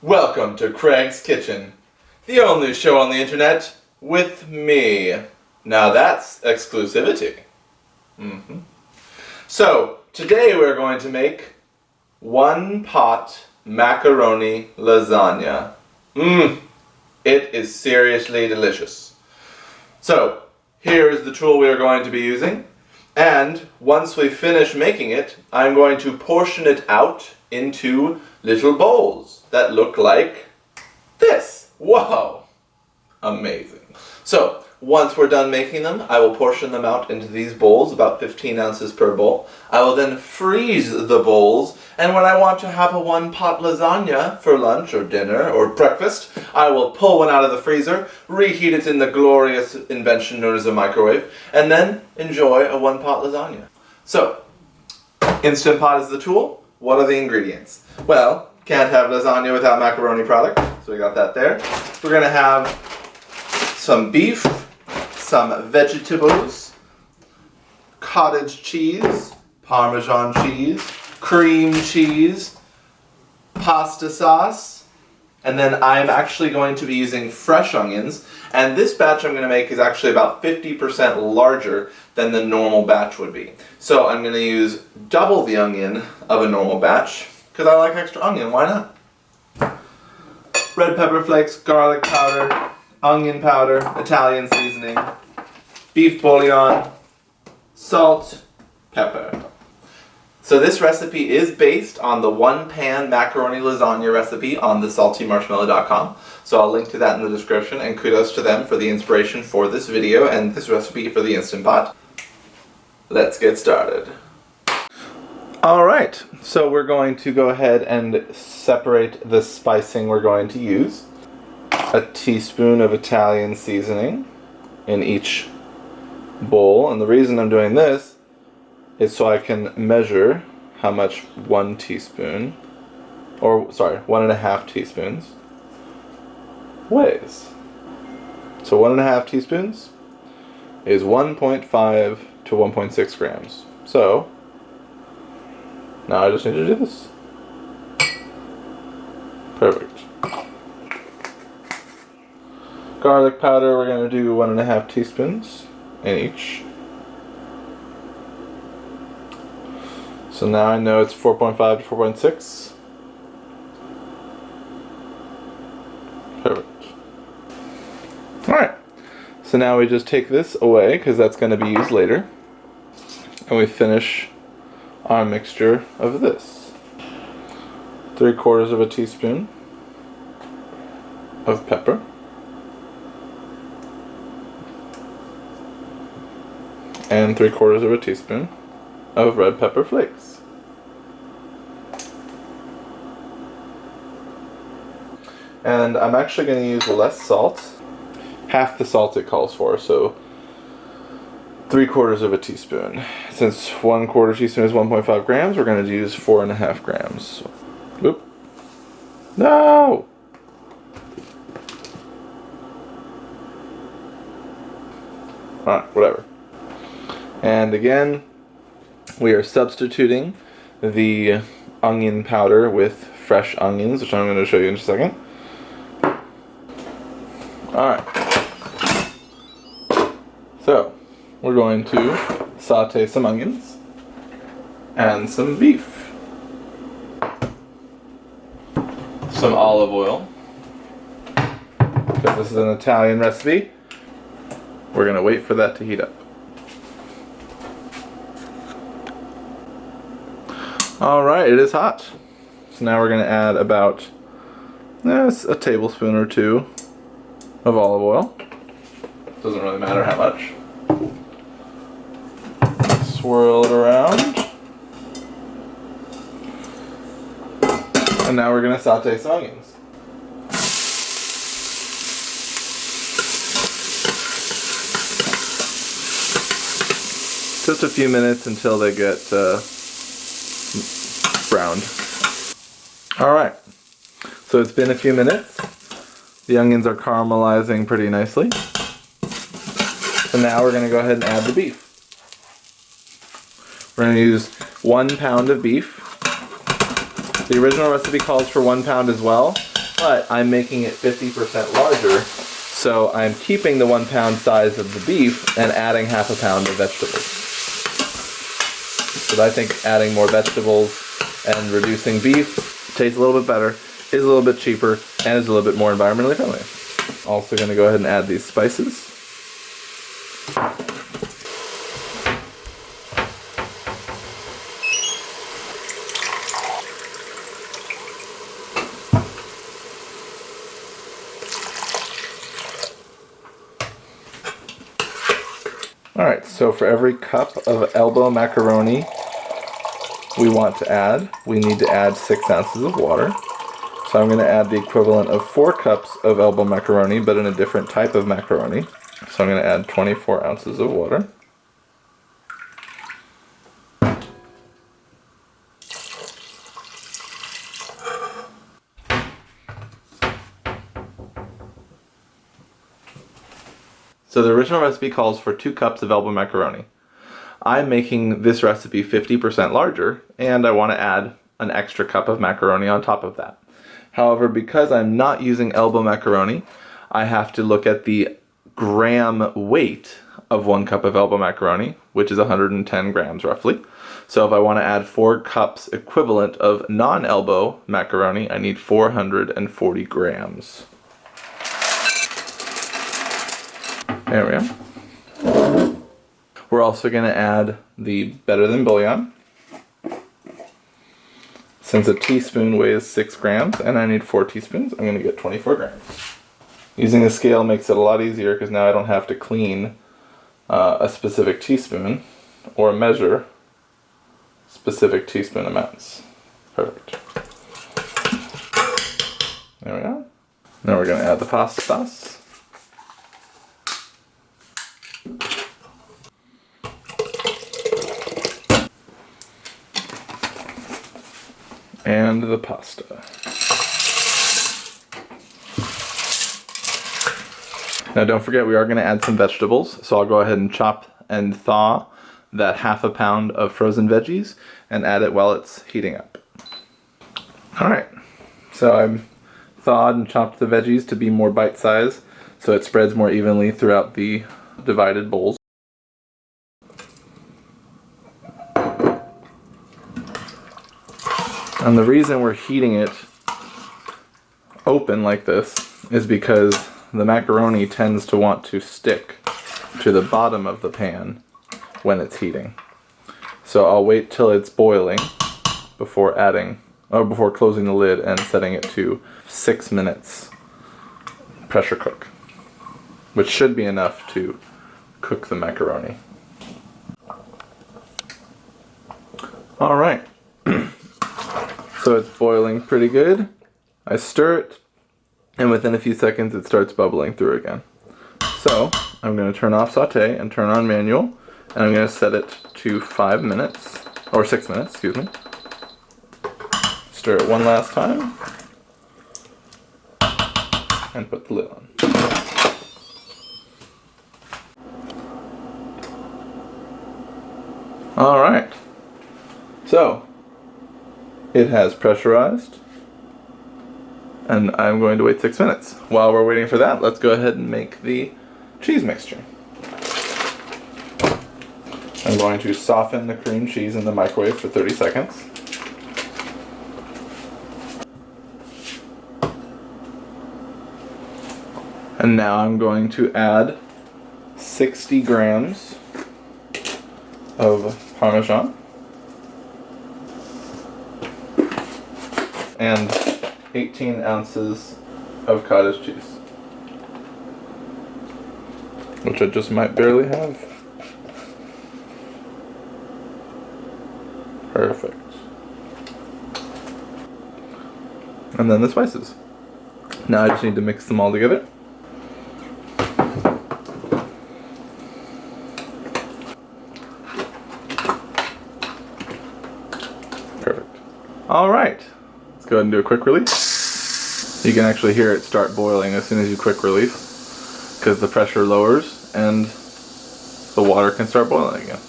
Welcome to Krage's Kitchen, the only show on the internet with me. Now that's exclusivity. So, today we're going to make one pot macaroni lasagna. It is seriously delicious. So, here is the tool we are going to be using. And once we finish making it, I'm going to portion it out into little bowls that look like this. Whoa! Amazing. So, once we're done making them, I will portion them out into these bowls, about 15 ounces per bowl. I will then freeze the bowls, and when I want to have a one-pot lasagna for lunch or dinner or breakfast, I will pull one out of the freezer, reheat it in the glorious invention known as a microwave, and then enjoy a one-pot lasagna. So, Instant Pot is the tool. What are the ingredients? Well, can't have lasagna without macaroni product, so we got that there. We're gonna have some beef, some vegetables, cottage cheese, Parmesan cheese, cream cheese, pasta sauce, and then I'm actually going to be using fresh onions, and this batch I'm going to make is actually about 50% larger than the normal batch would be. So I'm going to use double the onion of a normal batch, because I like extra onion, why not? Red pepper flakes, garlic powder, onion powder, Italian seasoning, beef bouillon, salt, pepper. So this recipe is based on the One Pan Macaroni Lasagna recipe on the saltymarshmallow.com. So I'll link to that in the description, and kudos to them for the inspiration for this video and this recipe for the Instant Pot. Let's get started. Alright, so we're going to go ahead and separate the spicing we're going to use. A teaspoon of Italian seasoning in each bowl, and the reason I'm doing this is so I can measure how much 1.5 teaspoons weighs. So 1.5 teaspoons is 1.5 to 1.6 grams. So now I just need to do this. Perfect. Garlic powder, we're going to do 1.5 teaspoons in each. So now I know it's 4.5 to 4.6. Perfect. Alright. So now we just take this away, because that's going to be used later. And we finish our mixture of this. 3/4 teaspoon of pepper. And 3/4 teaspoon of red pepper flakes. And I'm actually going to use less salt. Half the salt it calls for, so 3/4 teaspoon. Since 1/4 teaspoon is 1.5 grams, we're going to use 4.5 grams. Oop. No! Alright, whatever. And again, we are substituting the onion powder with fresh onions, which I'm going to show you in just a second. Alright. So, we're going to saute some onions and some beef. Some olive oil. Because this is an Italian recipe, we're going to wait for that to heat up. Alright, it is hot. So now we're going to add about a tablespoon or two of olive oil. Doesn't really matter how much. Swirl it around. And now we're going to saute some onions. Just a few minutes until they get browned. Alright, so it's been a few minutes. The onions are caramelizing pretty nicely. So now we're going to go ahead and add the beef. We're going to use 1 pound of beef. The original recipe calls for 1 pound as well, but I'm making it 50% larger, so I'm keeping the 1 pound size of the beef and adding half a pound of vegetables. But I think adding more vegetables and reducing beef tastes a little bit better, is a little bit cheaper, and is a little bit more environmentally friendly. Also going to go ahead and add these spices. Alright, so for every cup of elbow macaroni we need to add 6 ounces of water. So I'm going to add the equivalent of 4 cups of elbow macaroni, but in a different type of macaroni. So I'm going to add 24 ounces of water. So the original recipe calls for 2 cups of elbow macaroni. I'm making this recipe 50% larger, and I want to add an extra cup of macaroni on top of that. However, because I'm not using elbow macaroni, I have to look at the gram weight of 1 cup of elbow macaroni, which is 110 grams roughly. So if I want to add 4 cups equivalent of non-elbow macaroni, I need 440 grams. There we go. We're also going to add the better than bullion. Since a teaspoon weighs 6 grams and I need 4 teaspoons, I'm going to get 24 grams. Using a scale makes it a lot easier because now I don't have to clean a specific teaspoon or measure specific teaspoon amounts. Perfect. There we go. Now we're going to add the pasta sauce. And the pasta. Now don't forget, we are going to add some vegetables, so I'll go ahead and chop and thaw that half a pound of frozen veggies and add it while it's heating up. Alright, so I've thawed and chopped the veggies to be more bite-sized so it spreads more evenly throughout the divided bowls. And the reason we're heating it open like this is because the macaroni tends to want to stick to the bottom of the pan when it's heating. So I'll wait till it's boiling before before closing the lid and setting it to 6 minutes pressure cook, which should be enough to cook the macaroni. Alright. So it's boiling pretty good. I stir it, and within a few seconds it starts bubbling through again. So I'm going to turn off saute and turn on manual, and I'm going to set it to 5 minutes, or 6 minutes, excuse me. Stir it one last time, and put the lid on. Alright, so it has pressurized, and I'm going to wait 6 minutes. While we're waiting for that, let's go ahead and make the cheese mixture. I'm going to soften the cream cheese in the microwave for 30 seconds. And now I'm going to add 60 grams of Parmesan and 18 ounces of cottage cheese, which I just might barely have. Perfect. And then the spices. Now I just need to mix them all together. Perfect. Alright. Let's go ahead and do a quick release. You can actually hear it start boiling as soon as you quick release, because the pressure lowers and the water can start boiling again.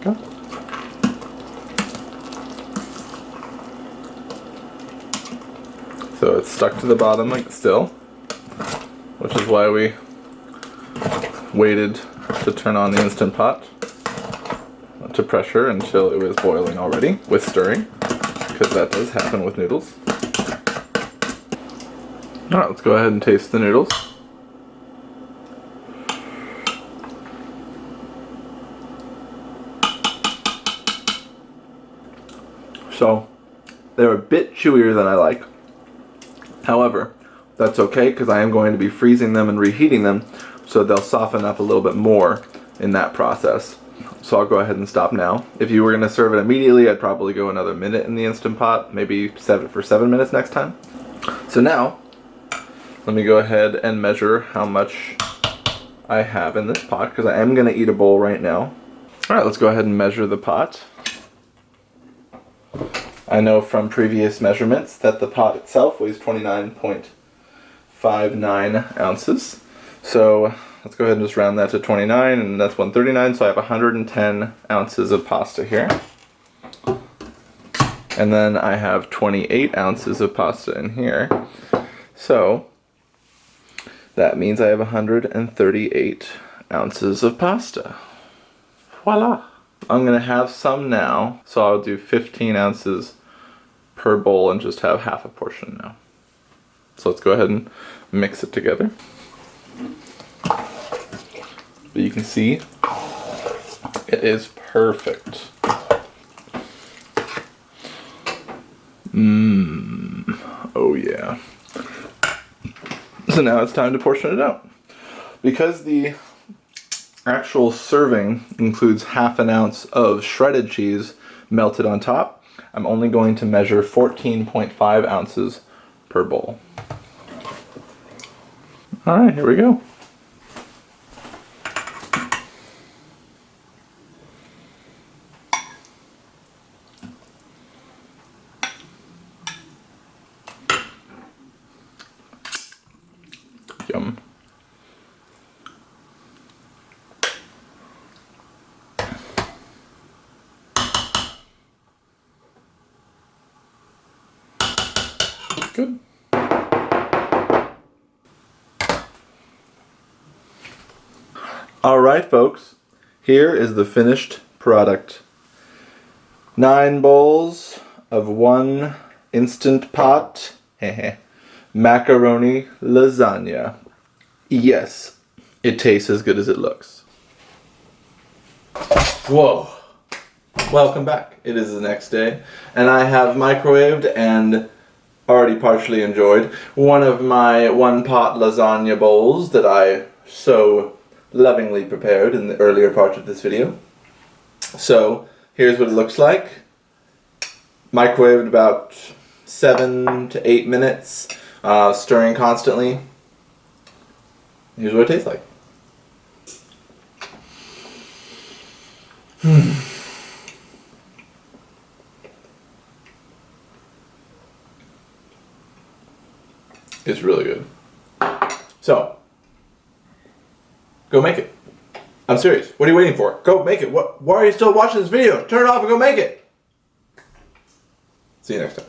Okay. So it's stuck to the bottom like still, which is why we waited to turn on the Instant Pot to pressure until it was boiling already with stirring, because that does happen with noodles. Alright, let's go ahead and taste the noodles. So, they're a bit chewier than I like. However, that's okay because I am going to be freezing them and reheating them, so they'll soften up a little bit more in that process. So I'll go ahead and stop now. If you were going to serve it immediately, I'd probably go another minute in the Instant Pot, maybe set it for 7 minutes next time. So now, let me go ahead and measure how much I have in this pot, because I am going to eat a bowl right now. Alright, let's go ahead and measure the pot. I know from previous measurements that the pot itself weighs 29.59 ounces. So let's go ahead and just round that to 29, and that's 139, so I have 110 ounces of pasta here. And then I have 28 ounces of pasta in here. So that means I have 138 ounces of pasta. Voila! I'm going to have some now, so I'll do 15 ounces per bowl and just have half a portion now. So let's go ahead and mix it together. But you can see it is perfect. Oh yeah. So now it's time to portion it out. Because the actual serving includes half an ounce of shredded cheese melted on top, I'm only going to measure 14.5 ounces per bowl. Alright, here we go. Yum. Good. Alright folks, here is the finished product. 9 bowls of one Instant Pot macaroni lasagna. Yes, it tastes as good as it looks. Whoa. Welcome back. It is the next day, and I have microwaved and already partially enjoyed one of my one-pot lasagna bowls that I so lovingly prepared in the earlier part of this video. So here's what it looks like. Microwaved about 7 to 8 minutes, stirring constantly. Here's what it tastes like. It's really good. So, go make it. I'm serious. What are you waiting for? Go make it. Why are you still watching this video? Turn it off and go make it. See you next time.